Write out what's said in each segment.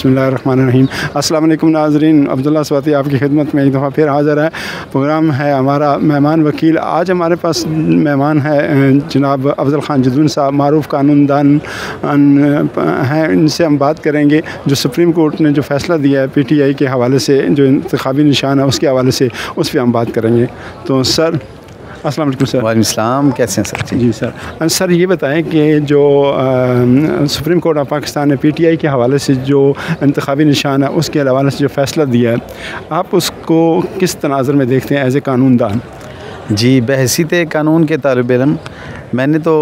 बिस्मिल्लाहिर्रहमानिर्रहीम। अस्सलाम वालेकुम नाज़रीन, अब्दुल्ला स्वाति आपकी खिदमत में एक दफ़ा फिर हाज़िर है। प्रोग्राम है हमारा मेहमान वकील। आज हमारे पास मेहमान है जनाब अफजल ख़ान जदून साहब, मारूफ़ कानूनदान हैं। इनसे हम बात करेंगे जो सुप्रीम कोर्ट ने जो फ़ैसला दिया है PTI के हवाले से, जो इंतखाबी निशान है उसके हवाले से, उस पर हम बात करेंगे। तो सर अस्सलाम वालेकुम सर। वालेकुम सलाम, कैसे हैं सर? जी सर। सर ये बताएं कि जो सुप्रीम कोर्ट ऑफ पाकिस्तान ने PTI के हवाले से जो इंतखाबी निशान है उसके हवाले से जो फ़ैसला दिया है, आप उसको किस तनाज़ुर में देखते हैं एज़ ए कानूनदान? जी, बहसीत कानून के तालिब इल्म मैंने तो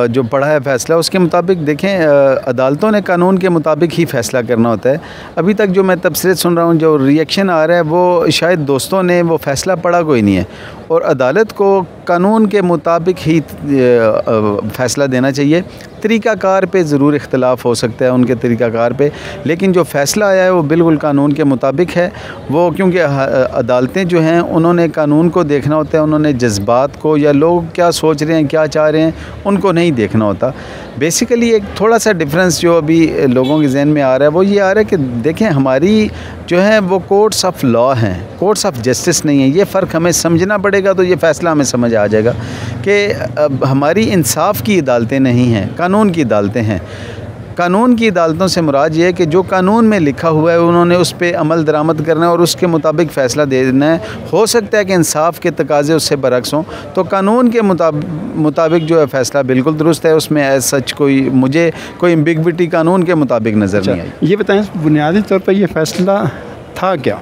जो पढ़ा है फ़ैसला, उसके मुताबिक देखें, अदालतों ने कानून के मुताबिक ही फ़ैसला करना होता है। अभी तक जो मैं तबसरे सुन रहा हूँ, जो रिएक्शन आ रहा है, वो शायद दोस्तों ने वो फ़ैसला पढ़ा कोई नहीं है और अदालत को कानून के मुताबिक ही फ़ैसला देना चाहिए। तरीक़ाकार पे ज़रूर इख्तलाफ हो सकता है, उनके तरीक़ाकार पे, लेकिन जो फ़ैसला आया है वो बिल्कुल कानून के मुताबिक है। वो क्योंकि अदालतें जो हैं उन्होंने कानून को देखना होता है, उन्होंने जज्बात को या लोग क्या सोच रहे हैं, क्या चाह रहे हैं, उनको नहीं देखना होता। बेसिकली एक थोड़ा सा डिफरेंस जो अभी लोगों के जहन में आ रहा है वो ये आ रहा है कि देखें, हमारी जो है वो कोर्ट्स ऑफ लॉ हैं, कोर्ट्स ऑफ जस्टिस नहीं है। ये फ़र्क हमें समझना पड़ेगा, तो ये फ़ैसला हमें समझ आ जाएगा कि हमारी इंसाफ की अदालतें नहीं हैं, कानून की अदालतें हैं। कानून की अदालतों से मुराद ये है कि जो कानून में लिखा हुआ है उन्होंने उस पर अमल दरामद करना है और उसके मुताबिक फ़ैसला देना है। हो सकता है कि इंसाफ के तकाज़े उससे बरक्स हों, तो कानून के मुताबिक जो है फ़ैसला बिल्कुल दुरुस्त है। उसमें एज सच मुझे कोई एम्बिग्विटी कानून के मुताबिक नज़र नहीं आई। ये बताएँ बुनियादी तौर पर यह फ़ैसला था क्या?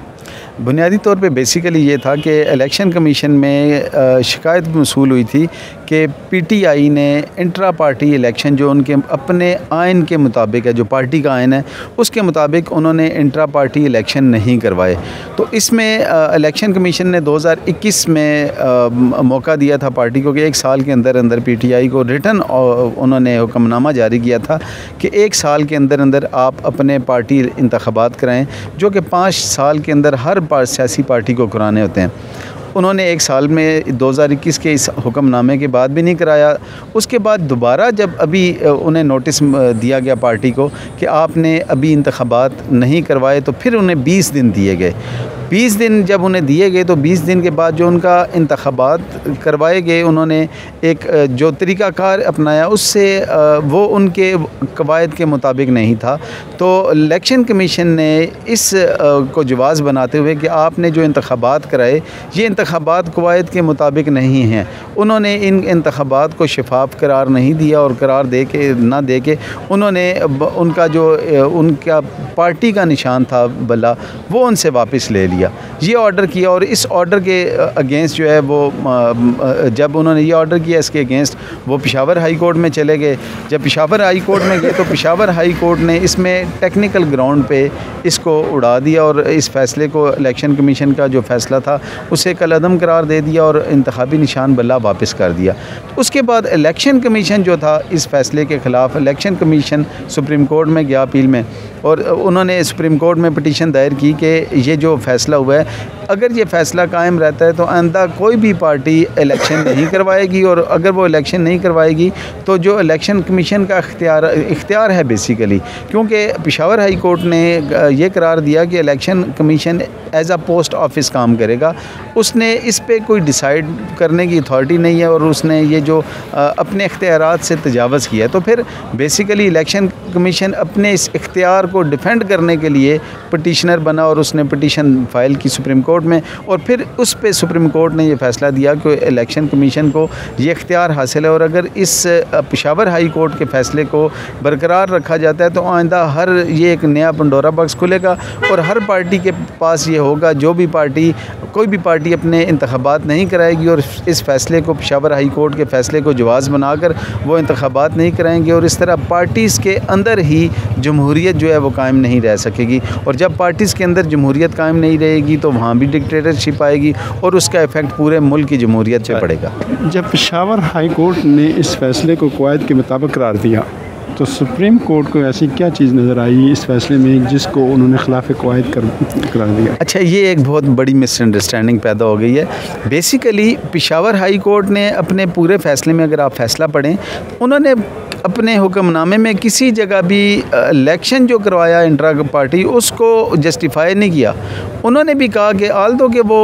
बुनियादी तौर पे बेसिकली ये था कि इलेक्शन कमीशन में शिकायत मौसूल हुई थी कि PTI ने इंट्रा पार्टी इलेक्शन जो उनके अपने आइन के मुताबिक है, जो पार्टी का आइन है उसके मुताबिक उन्होंने इंट्रा पार्टी इलेक्शन नहीं करवाए। तो इसमें इलेक्शन कमीशन ने 2021 में मौका दिया था पार्टी को कि 1 साल के अंदर अंदर PTI को रिटर्न उन्होंने हुक्मनामा जारी किया था कि 1 साल के अंदर अंदर आप अपने पार्टी इंतखाबात कराएँ, जो कि 5 साल के अंदर हर सियासी पार्टी को कराने होते हैं। उन्होंने 1 साल में 2021 के इस हुक्मनामे के बाद भी नहीं कराया। उसके बाद दोबारा जब अभी उन्हें नोटिस दिया गया पार्टी को कि आपने अभी इंतखाबात नहीं करवाए, तो फिर उन्हें 20 दिन दिए गए। 20 दिन जब उन्हें दिए गए तो 20 दिन के बाद जो उनका इंतखाबात करवाए गए, उन्होंने एक जो तरीक़ाकार अपनाया उससे वो उनके कवायद के मुताबिक नहीं था। तो इलेक्शन कमीशन ने इस को जवाज़ बनाते हुए कि आपने जो इंतखाबात कराए ये इंतखाबात कवायद के मुताबिक नहीं हैं, उन्होंने इन इंतखाबात को शफाफ करार नहीं दिया और करार दे के उन्होंने उनका जो उनका पार्टी का निशान था बल्ला, वो उनसे वापस ले लिया। ये ऑर्डर किया और इस ऑर्डर के अगेंस्ट जो है वो जब उन्होंने ये ऑर्डर किया इसके अगेंस्ट वो पेशावर हाई कोर्ट में चले गए। जब पेशावर हाई कोर्ट में गए तो पेशावर हाई कोर्ट ने इसमें टेक्निकल ग्राउंड पे इसको उड़ा दिया और इस फ़ैसले को इलेक्शन कमीशन का जो फ़ैसला था उसे कलअदम करार दे दिया और इंतखाबी निशान बल्ला वापस कर दिया। उसके बाद इलेक्शन कमीशन जो था इस फ़ैसले के ख़िलाफ़ इलेक्शन कमीशन सुप्रीम कोर्ट में गया अपील में, और उन्होंने सुप्रीम कोर्ट में पिटीशन दायर की कि ये जो फ़ैसला हुआ है, अगर ये फ़ैसला कायम रहता है तो आइंदा कोई भी पार्टी इलेक्शन नहीं करवाएगी, और अगर वो इलेक्शन नहीं करवाएगी तो जो इलेक्शन कमीशन का इख्तियार है बेसिकली, क्योंकि पेशावर हाई कोर्ट ने ये करार दिया कि election commission as a post office काम करेगा, उसने इस पे कोई डिसाइड करने की अथॉरिटी नहीं है और उसने ये जो अपने इख्तियारात से तजावज़ किया है। तो फिर बेसिकली इलेक्शन कमीशन अपने इस इख्तियार को डिफेंड करने के लिए पटिशनर बना और उसने पटिशन फ़ाइल की सुप्रीम कोर्ट में, और फिर उस पे सुप्रीम कोर्ट ने ये फ़ैसला दिया कि इलेक्शन कमीशन को ये इख्तियार हासिल है, और अगर इस पेशावर हाई कोर्ट के फ़ैसले को बरकरार रखा जाता है तो आइंदा ये एक नया पंडोरा बॉक्स खुलेगा और हर पार्टी के पास ये होगा, जो भी पार्टी कोई भी पार्टी अपने इंतखाबात नहीं कराएगी और इस फ़ैसले को पेशावर हाई कोर्ट के फ़ैसले को जवाज़ बनाकर वो इंतखाबात नहीं कराएंगे, और इस तरह पार्टीज़ के अंदर ही जमहूरियत जो है वो कायम नहीं रह सकेगी, और जब पार्टीज़ के अंदर जमहूरियत कायम नहीं रहेगी तो वहाँ भी डिक्टेटरशिप आएगी और उसका इफ़ेक्ट पूरे मुल्क की जमहूरियत पे पड़ेगा। जब पेशावर हाई कोर्ट ने इस फ़ैसले को कवायद के मुताबिक करार दिया तो सुप्रीम कोर्ट को ऐसी क्या चीज़ नज़र आई इस फैसले में जिसको उन्होंने खिलाफ क़वायद करार दिया? अच्छा, ये एक बहुत बड़ी मिसअंडरस्टैंडिंग पैदा हो गई है। बेसिकली पेशावर हाई कोर्ट ने अपने पूरे फ़ैसले में, अगर आप फ़ैसला पढ़ें, उन्होंने अपने हुक्मनामे में किसी जगह भी इलेक्शन जो करवाया इंट्रा पार्टी उसको जस्टिफाई नहीं किया। उन्होंने भी कहा कि आल्दो कि वो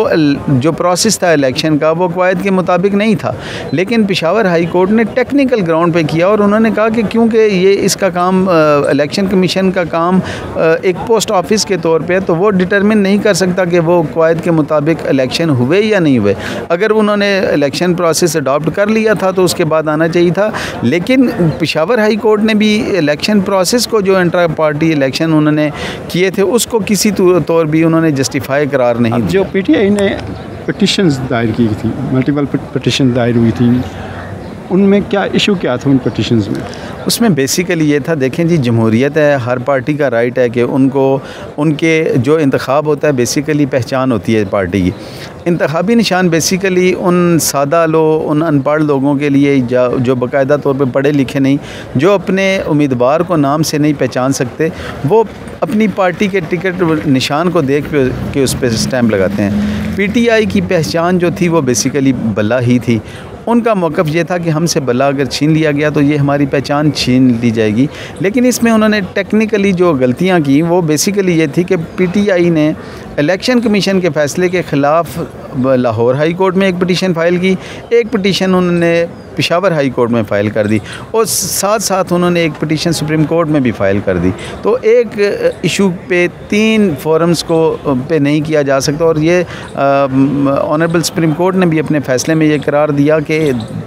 जो प्रोसेस था इलेक्शन का वो क़वायद के मुताबिक नहीं था, लेकिन पेशावर हाई कोर्ट ने टेक्निकल ग्राउंड पे किया और उन्होंने कहा कि क्योंकि ये इसका काम इलेक्शन कमीशन का काम एक पोस्ट ऑफिस के तौर पे है, तो वो डिटरमिन नहीं कर सकता कि वो क़वायद के मुताबिक इलेक्शन हुए या नहीं हुए। अगर उन्होंने इलेक्शन प्रोसेस अडॉप्ट कर लिया था तो उसके बाद आना चाहिए था, लेकिन पेशावर हाई कोर्ट ने भी इलेक्शन प्रोसेस को, जो इंट्रा पार्टी इलेक्शन उन्होंने किए थे, उसको किसी तौर भी उन्होंने जस्टिफाई करार नहीं दिया। जो पीटीआई ने पिटिशंस दायर की थी, मल्टीपल पिटिशन दायर हुई थी, उनमें क्या इशू क्या था उन पिटिशंस में? उसमें बेसिकली ये था, देखें जी, जमहूरियत है, हर पार्टी का राइट है कि उनको उनके जो इंतखाब होता है बेसिकली पहचान होती है पार्टी की। इंतखाबी निशान बेसिकली उन सादा उन अनपढ़ लोगों के लिए जो बाकायदा तौर पे पढ़े लिखे नहीं, जो अपने उम्मीदवार को नाम से नहीं पहचान सकते, वो अपनी पार्टी के टिकट निशान को देख के उस पर स्टैम्प लगाते हैं। पीटीआई की पहचान जो थी वो बेसिकली बल्ला ही थी। उनका मौक़िफ़ ये था कि हमसे बल्ला अगर छीन लिया गया तो ये हमारी पहचान छीन ली जाएगी। लेकिन इसमें उन्होंने टेक्निकली जो गलतियां की वो बेसिकली ये थी कि पीटीआई ने इलेक्शन कमीशन के फ़ैसले के ख़िलाफ़ लाहौर हाई कोर्ट में एक पिटीशन फ़ाइल की, एक पिटीशन उन्होंने पेशावर हाई कोर्ट में फ़ाइल कर दी और साथ साथ उन्होंने एक पिटीशन सुप्रीम कोर्ट में भी फ़ाइल कर दी। तो एक इशू पे 3 फोरम्स को पे नहीं किया जा सकता। और ये ऑनरेबल सुप्रीम कोर्ट ने भी अपने फ़ैसले में ये करार दिया कि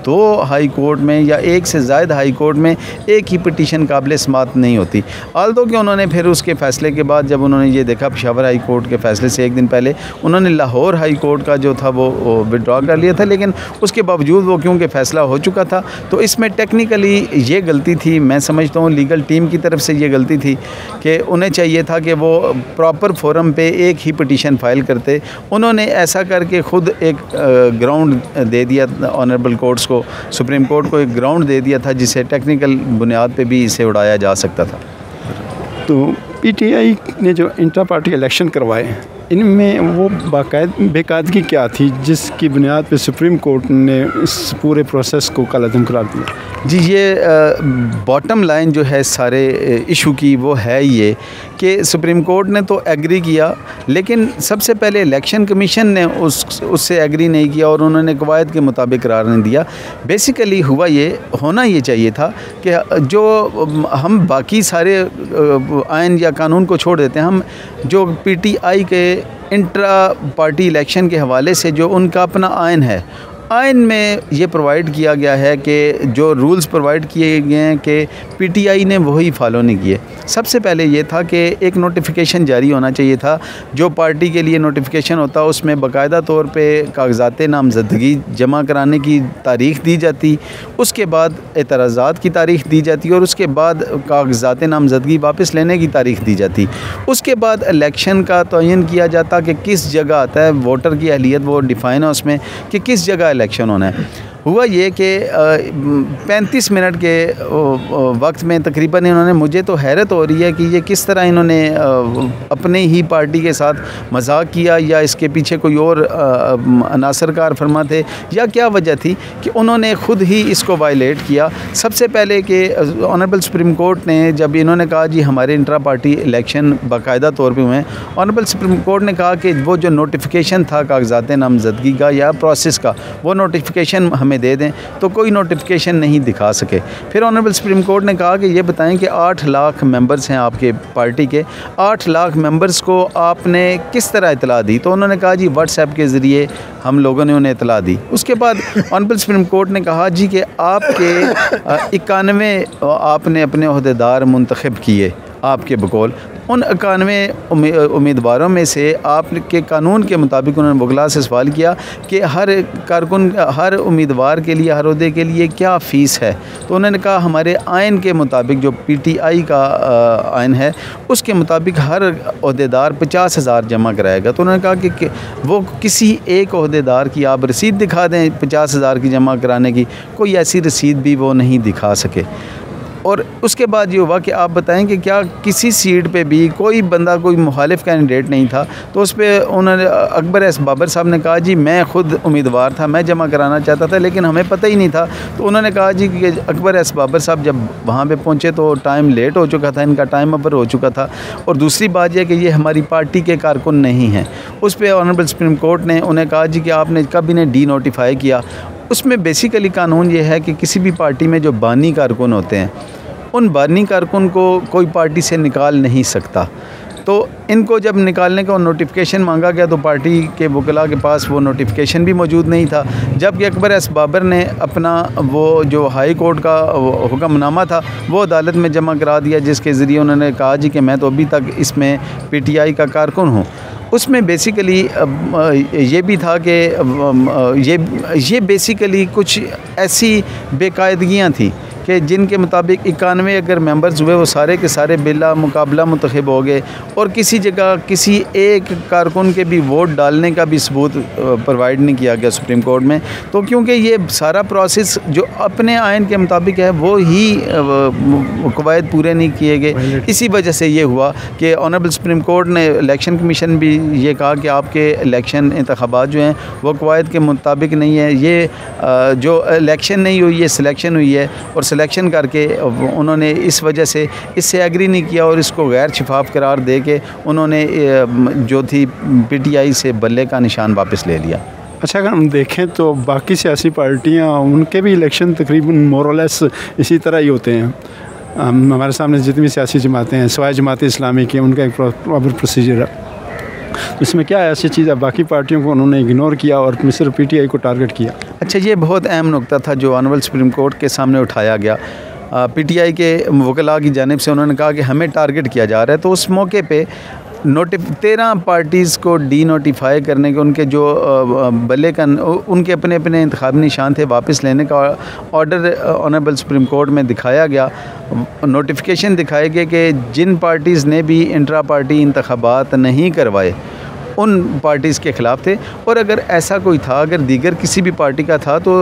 2 हाई कोर्ट में या 1 से ज़ायद हाई कोर्ट में एक ही पिटीशन काबिल समाअत नहीं होती। आल्दो कि उन्होंने फिर उसके फ़ैसले के बाद जब उन्होंने ये देखा, पेशावर हाई कोर्ट के फ़ैसले से एक दिन पहले उन्होंने लाहौर हाई कोर्ट का जो था वो विड्रॉ कर लिया था, लेकिन उसके बावजूद वो क्योंकि फ़ैसला हो चुका था, तो इसमें टेक्निकली ये गलती थी, मैं समझता हूँ लीगल टीम की तरफ से ये गलती थी कि उन्हें चाहिए था कि वो प्रॉपर फोरम पे एक ही पिटीशन फ़ाइल करते। उन्होंने ऐसा करके ख़ुद एक ग्राउंड दे दिया ऑनरेबल कोर्ट्स को, सुप्रीम कोर्ट को एक ग्राउंड दे दिया था जिसे टेक्निकल बुनियाद पे भी इसे उड़ाया जा सकता था। तो पीटीआई ने जो इंट्रा पार्टी इलेक्शन करवाए, इनमें वो बेकायदगी क्या थी जिसकी बुनियाद पे सुप्रीम कोर्ट ने इस पूरे प्रोसेस को कलअदम करार दिया? जी, ये बॉटम लाइन जो है सारे इशू की वो है ये कि सुप्रीम कोर्ट ने तो एग्री किया, लेकिन सबसे पहले इलेक्शन कमीशन ने उससे एग्री नहीं किया और उन्होंने क़वायद के मुताबिक करार नहीं दिया। बेसिकली होना ये चाहिए था कि जो हम बाकी सारे आइन या कानून को छोड़ देते हैं, हम जो पीटीआई के इंट्रा पार्टी इलेक्शन के हवाले से जो उनका अपना आइन है, आइन में ये प्रोवाइड किया गया है कि जो रूल्स प्रोवाइड किए गए हैं कि पीटीआई ने वही फॉलो नहीं किए। सबसे पहले ये था कि एक नोटिफिकेशन जारी होना चाहिए था। जो पार्टी के लिए नोटिफिकेशन होता उसमें बाकायदा तौर पे कागज़ात नामज़दगी जमा कराने की तारीख़ दी जाती, उसके बाद एतराज़ात की तारीख़ दी जाती और उसके बाद कागज़ात नामज़दगी वापस लेने की तारीख़ दी जाती। उसके बाद इलेक्शन का तयन किया जाता कि किस जगह आता है, वोटर की अहलियत वो डिफ़ाइन है उसमें कि किस जगह इलेक्शन होना है। हुआ ये कि 35 मिनट के वक्त में तकरीबन इन्होंने, मुझे तो हैरत हो रही है कि ये किस तरह इन्होंने अपने ही पार्टी के साथ मजाक किया या इसके पीछे कोई और अनासर कार फरमा थे या क्या वजह थी कि उन्होंने ख़ुद ही इसको वायलेट किया। सबसे पहले कि ऑनरेबल सुप्रीम कोर्ट ने जब इन्होंने कहा जी हमारे इंट्रा पार्टी इलेक्शन बाकायदा तौर पर हुए हैं, ऑनरेबल सुप्रीम कोर्ट ने कहा कि वो जो नोटिफिकेशन था कागज़ात नामज़दगी का या प्रोसेस का, वो नोटिफिकेशन हमें दे दें, तो कोई नोटिफिकेशन नहीं दिखा सके। फिर ऑनरेबल सुप्रीम कोर्ट ने कहा कि ये बताएं कि 8 लाख मेंबर्स हैं आपके पार्टी के, 8 लाख मेंबर्स को आपने किस तरह इतला दी? तो उन्होंने कहा जी व्हाट्सएप के ज़रिए हम लोगों ने उन्हें इतला दी। उसके बाद ऑनरेबल सुप्रीम कोर्ट ने कहा जी कि आपके 91 आपने अपने ओहदेदार मुंतखब किए, आपके बकौल उन 91 उम्मीदवारों में से आपके कानून के मुताबिक उन्होंने वकला से सवाल किया कि हर कारकुन, हर उम्मीदवार के लिए, हर ओहदे के लिए क्या फ़ीस है? तो उन्होंने कहा हमारे आइन के मुताबिक, जो पीटीआई का आइन है उसके मुताबिक हर ओहदेदार 50,000 जमा कराएगा। तो उन्होंने कहा कि वो किसी एक ओहदेदार की आप रसीद दिखा दें 50,000 की जमा कराने की, कोई ऐसी रसीद भी वो नहीं दिखा सके। और उसके बाद ये हुआ कि आप बताएं कि क्या किसी सीट पे भी कोई बंदा कोई मुखालिफ कैंडिडेट नहीं था, तो उस पर उन्होंने अकबर एस बाबर साहब ने कहा जी मैं ख़ुद उम्मीदवार था, मैं जमा कराना चाहता था लेकिन हमें पता ही नहीं था। तो उन्होंने कहा जी कि अकबर एस बाबर साहब जब वहाँ पे पहुँचे तो टाइम लेट हो चुका था, इनका टाइम ओवर हो चुका था, और दूसरी बात यह कि ये हमारी पार्टी के कारकुन नहीं हैं। उस पर ऑनरेबल सुप्रीम कोर्ट ने उन्हें कहा जी कि आपने कब इन्हें डी नोटिफाई किया। उसमें बेसिकली कानून ये है कि किसी भी पार्टी में जो बानी कारकुन होते हैं उन बानी कारकुन को कोई पार्टी से निकाल नहीं सकता। तो इनको जब निकालने का नोटिफिकेशन मांगा गया तो पार्टी के वकला के पास वो नोटिफिकेशन भी मौजूद नहीं था, जबकि अकबर एस बाबर ने अपना वो जो हाई कोर्ट का हुक्मनामा था वो अदालत में जमा करा दिया, जिसके ज़रिए उन्होंने कहा जी कि मैं तो अभी तक इसमें पीटीआई का कारकुन हूँ। उसमें बेसिकली ये भी था कि ये बेसिकली कुछ ऐसी बेकायदगियाँ थी कि जिनके मुताबिक 91 अगर मेंबर्स हुए वो सारे के सारे बिला मुकाबला मुंतखब हो गए, और किसी जगह किसी एक कारकुन के भी वोट डालने का भी सबूत प्रोवाइड नहीं किया गया सुप्रीम कोर्ट में। तो क्योंकि ये सारा प्रोसेस जो अपने आइन के मुताबिक है वो ही कवायद पूरे नहीं किए गए, इसी वजह से ये हुआ कि ऑनरेबल सुप्रीम कोर्ट ने इलेक्शन कमीशन भी ये कहा कि आपके इलेक्शन इंतखाबात जो हैं वो कवायद के मुताबिक नहीं है, ये जो इलेक्शन नहीं हुई है सिलेक्शन हुई है, और सिलेक्शन करके उन्होंने इस वजह से इससे एग्री नहीं किया और इसको गैर शफाफ करार दे के उन्होंने जो थी पीटीआई से बल्ले का निशान वापस ले लिया। अच्छा, अगर हम देखें तो बाकी सियासी पार्टियां उनके भी इलेक्शन तकरीबन मोरलेस इसी तरह ही होते हैं। हमारे सामने जितनी भी सियासी जमातें हैं सिवाय जमात इस्लामी की, उनका एक प्रॉपर प्रोसीजर है। इसमें क्या ऐसी चीज़ है बाकी पार्टियों को उन्होंने इग्नोर किया और सिर्फ पीटीआई को टारगेट किया। अच्छा, ये बहुत अहम नुकता था जो ऑनरेबल सुप्रीम कोर्ट के सामने उठाया गया। पीटीआई के वकला की जानिब से उन्होंने कहा कि हमें टारगेट किया जा रहा है, तो उस मौके पे 13 पार्टीज़ को डी नोटिफाई करने के उनके जो बल्ले का उनके अपने अपने इंतखाबी निशान थे वापस लेने का ऑर्डर ऑनरेबल सुप्रीम कोर्ट में दिखाया गया। नोटिफिकेशन दिखाए गए कि जिन पार्टीज़ ने भी इंट्रा पार्टी इंतखाबात नहीं करवाए उन पार्टीज़ के ख़िलाफ़ थे, और अगर ऐसा कोई था, अगर दीगर किसी भी पार्टी का था तो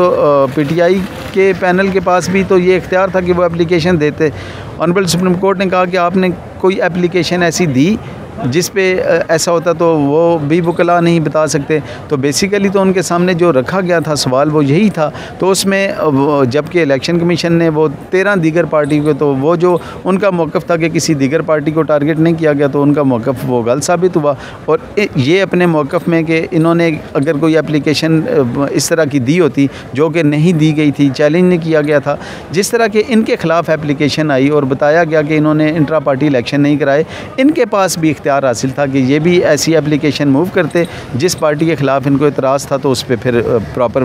पीटीआई के पैनल के पास भी तो ये इख्तियार था कि वो एप्लीकेशन देते। ऑनरेबल सुप्रीम कोर्ट ने कहा कि आपने कोई एप्लीकेशन ऐसी दी जिस पे ऐसा होता तो वो भी वकला नहीं बता सकते। तो बेसिकली तो उनके सामने जो रखा गया था सवाल वो यही था। तो उसमें जबकि इलेक्शन कमीशन ने वो 13 दीगर पार्टी को, तो वो जो उनका मौक़िफ़ था कि किसी दीगर पार्टी को टारगेट नहीं किया गया, तो उनका मौक़िफ़ वो गलत साबित हुआ। और ये अपने मौक़िफ़ में कि इन्होंने अगर कोई एप्लीकेशन इस तरह की दी होती जो कि नहीं दी गई थी, चैलेंज नहीं किया गया था, जिस तरह के इनके ख़िलाफ़ एप्लीकेशन आई और बताया गया कि इन्होंने इंट्रा पार्टी इलेक्शन नहीं कराए, इनके पास भी हासिल था कि ये भी ऐसी एप्लीकेशन मूव करते जिस पार्टी के ख़िलाफ़ इनको इतराज़ था, तो उस पर फिर प्रॉपर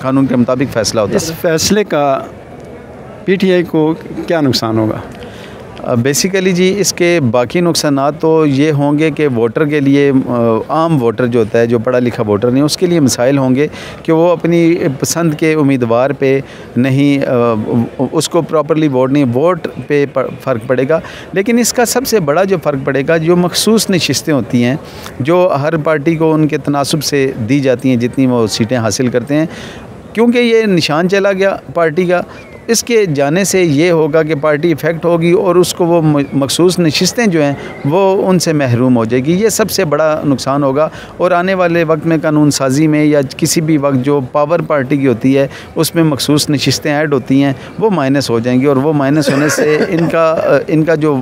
कानून के मुताबिक फ़ैसला होता। इस फैसले का पीटीआई को क्या नुकसान होगा? बेसिकली जी इसके बाकी नुकसानात तो ये होंगे कि वोटर के लिए, आम वोटर जो होता है, जो पढ़ा लिखा वोटर नहीं, उसके लिए मसाइल होंगे कि वो अपनी पसंद के उम्मीदवार पे नहीं, उसको प्रॉपरली वोट नहीं, वोट पे फ़र्क पड़ेगा। लेकिन इसका सबसे बड़ा जो फ़र्क पड़ेगा, जो मखसूस नशिस्तें होती हैं जो हर पार्टी को उनके तनासब से दी जाती हैं जितनी वो सीटें हासिल करते हैं, क्योंकि ये निशान चला गया पार्टी का, इसके जाने से ये होगा कि पार्टी इफ़ेक्ट होगी और उसको वो मखसूस नशिस्तें जो हैं वो उनसे महरूम हो जाएगी। ये सबसे बड़ा नुकसान होगा। और आने वाले वक्त में कानून साजी में या किसी भी वक्त जो पावर पार्टी की होती है उसमें मखसूस नशिस्तें ऐड होती हैं, वो माइनस हो जाएंगी, और वो माइनस होने से इनका जो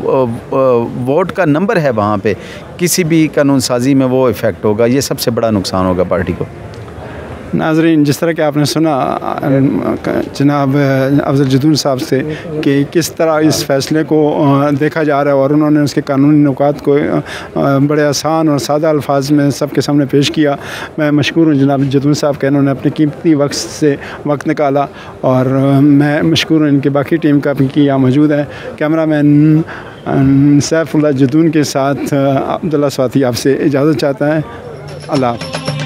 वोट का नंबर है वहाँ पे किसी भी कानून साजी में वो इफ़ेक्ट होगा। ये सबसे बड़ा नुकसान होगा पार्टी को। नाज़रीन, जिस तरह कि आपने सुना जनाब अफजल जदून साहब से कि किस तरह इस फ़ैसले को देखा जा रहा है, और उन्होंने उसके कानूनी नुकात को बड़े आसान और सादा अल्फाज में सबके सामने पेश किया। मैं मशकूर हूँ जनाब जदून साहब के, उन्होंने अपने कीमती वक्त से वक्त निकाला, और मैं मशकूर हूँ इनकी बाकी टीम का भी कि यहाँ मौजूद है। कैमरामैन सैफुल्लाह जदून के साथ अब्दुल्ला स्वाति आपसे इजाज़त चाहता है। अल्लाह।